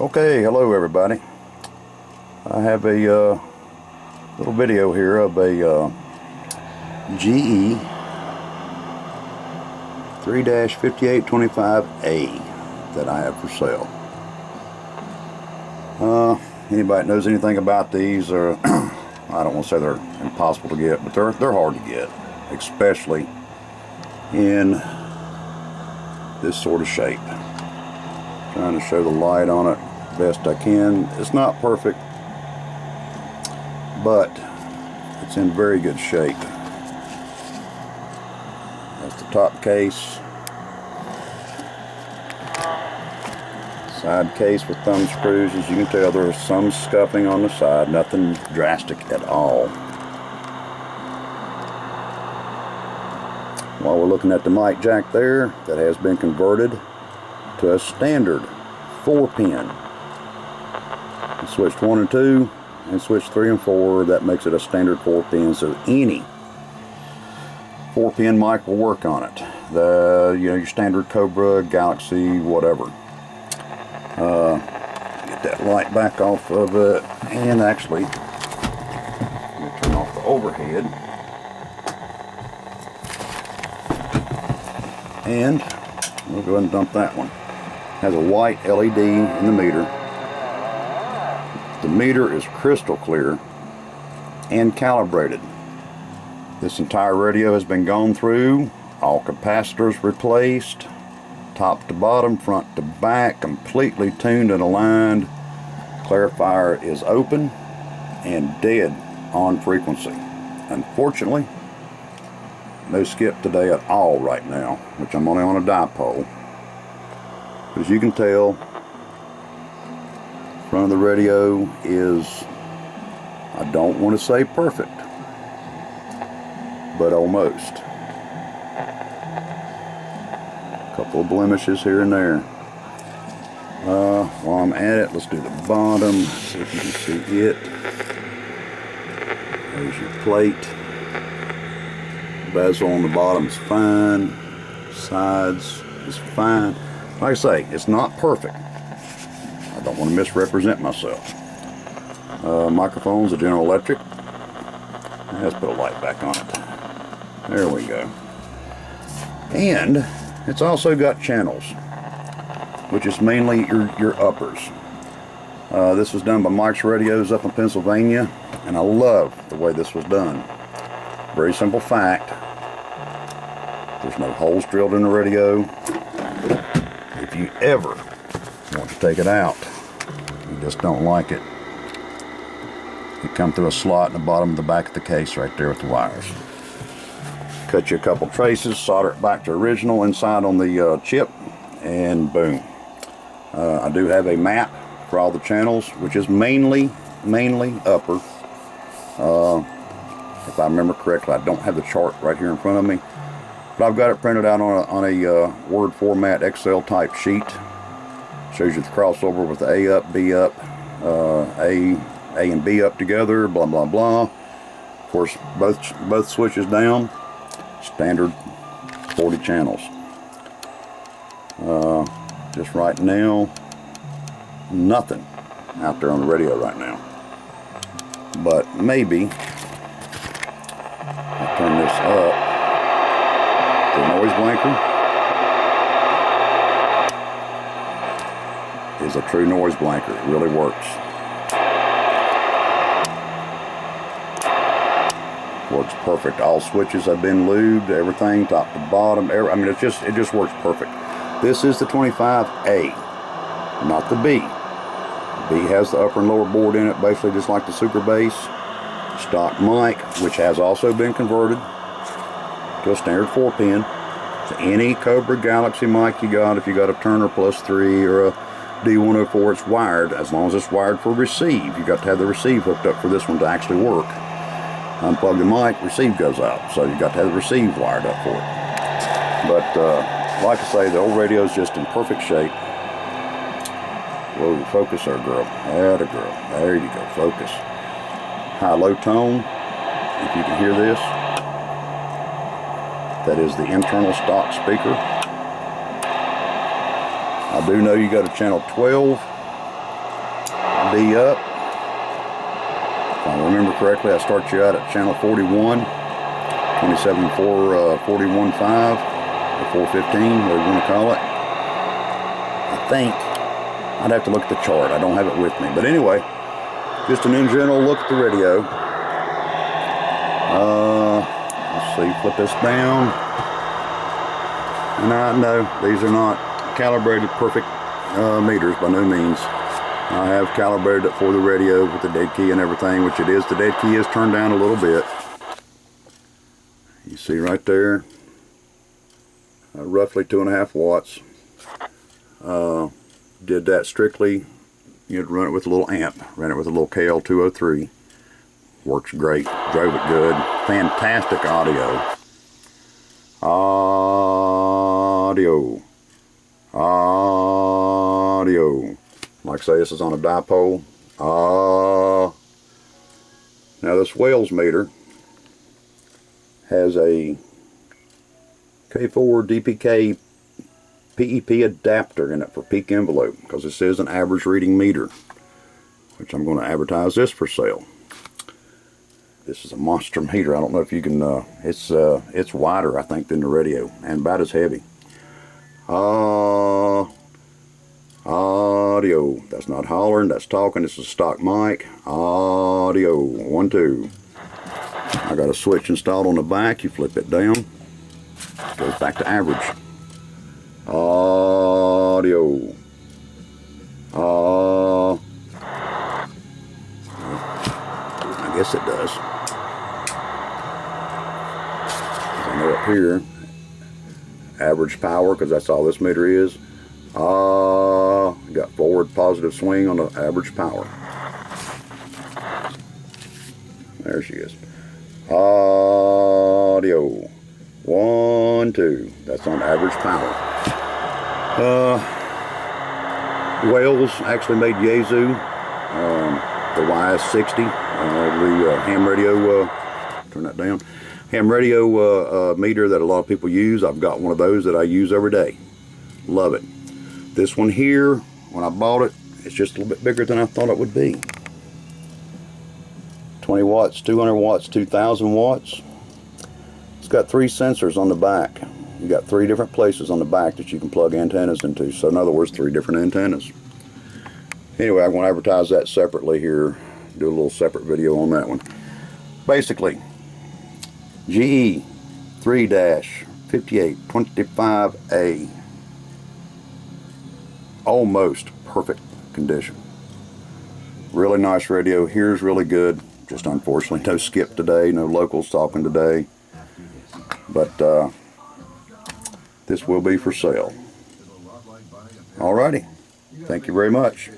Okay, hello everybody. I have a little video here of a GE 3-5825A that I have for sale. Anybody knows anything about these, or I don't want to say they're impossible to get, but they're hard to get, especially in this sort of shape. Trying to show the light on it best I can. It's not perfect, but it's in very good shape. That's the top case. Side case with thumb screws. As you can tell, there's some scuffing on the side, nothing drastic at all. While we're looking at the mic jack there, that has been converted to a standard 4-pin. Switched 1 and 2 and switched 3 and 4. That makes it a standard 4-pin, so any 4-pin mic will work on it. Your standard Cobra, Galaxy, whatever. Get that light back off of it, and actually let me turn off the overhead, and we'll go ahead and dump that one. Has a white LED in the meter. The meter is crystal clear and calibrated. This entire radio has been gone through, all capacitors replaced, top to bottom, front to back, completely tuned and aligned. Clarifier is open and dead on frequency. Unfortunately, no skip today at all right now, which I'm only on a dipole. But as you can tell, front of the radio is, I don't want to say perfect, but almost. A couple of blemishes here and there. While I'm at it, let's do the bottom, see if you can see it. There's your plate. Bezel on the bottom is fine. Sides is fine. Like I say, it's not perfect. I don't want to misrepresent myself. Microphone's a General Electric. Let's put a light back on it. There we go. And it's also got channels, which is mainly your uppers. This was done by Mike's Radios up in Pennsylvania, and I love the way this was done. Very simple fact. There's no holes drilled in the radio. If you ever want to take it out, you just don't like it, you come through a slot in the bottom of the back of the case right there with the wires. Cut you a couple traces, solder it back to original inside on the chip, and boom. I do have a map for all the channels, which is mainly upper. If I remember correctly, I don't have the chart right here in front of me, but I've got it printed out on a Word format Excel type sheet. Shows you the crossover with the A up, B up, A and B up together, blah blah blah. Of course, both switches down, standard 40 channels. Just right now, nothing out there on the radio right now. But maybe I'll turn this up. The noise blanker is a true noise blanker. It really works. Works perfect. All switches have been lubed, everything top to bottom. I mean, it just works perfect. This is the 25A, not the B. B has the upper and lower board in it, basically just like the SuperBase stock mic, which has also been converted to a standard 4-pin. So any Cobra Galaxy mic you got, if you got a Turner +3 or a D104, it's wired. As long as it's wired for receive, you got to have the receive hooked up for this one to actually work. Unplug the mic, receive goes out, so you got to have the receive wired up for it. But like I say, the old radio is just in perfect shape. Whoa, focus there, girl. Atta girl. There you go, focus. High-low tone, if you can hear this. That is the internal stock speaker. I do know you got a channel 12 D up. If I remember correctly, I start you out at channel 41, 27.4, 41.5, or 415, whatever you want to call it. I think I'd have to look at the chart. I don't have it with me. But anyway, just an in general look at the radio. Let's see, flip this down. And I know these are not calibrated perfect meters by no means. I have calibrated it for the radio with the dead key and everything, which it is. The dead key is turned down a little bit. You see right there, roughly 2.5 watts. Did that strictly, you'd run it with a little amp. Ran it with a little KL203. Works great. Drove it good. Fantastic audio. Audio. Like I say, this is on a dipole. Now this Wales meter has a K4 DPK PEP adapter in it for peak envelope, because this is an average reading meter, which I'm going to advertise this for sale. This is a monster meter. I don't know if you can, it's wider, I think, than the radio, and about as heavy. Audio. That's not hollering, that's talking. This is a stock mic. Audio. 1, 2. I got a switch installed on the back. You flip it down, it goes back to average. Audio. I guess it does. I know up here, average power, because that's all this meter is. Got forward positive swing on the average power. There she is. Audio. 1, 2. That's on average power. Wales actually made Yaesu, the YS60, the ham radio, turn that down, ham radio meter that a lot of people use. I've got one of those that I use every day. Love it. This one here, when I bought it, it's just a little bit bigger than I thought it would be. 20 watts, 200 watts, 2000 watts. It's got 3 sensors on the back. You got 3 different places on the back that you can plug antennas into. So in other words, 3 different antennas. Anyway, I'm going to advertise that separately here. Do a little separate video on that one. Basically, GE 3-5825A. Almost perfect condition. Really nice radio. Here's really good. Just unfortunately no skip today, no locals talking today. But this will be for sale. Alrighty. Thank you very much.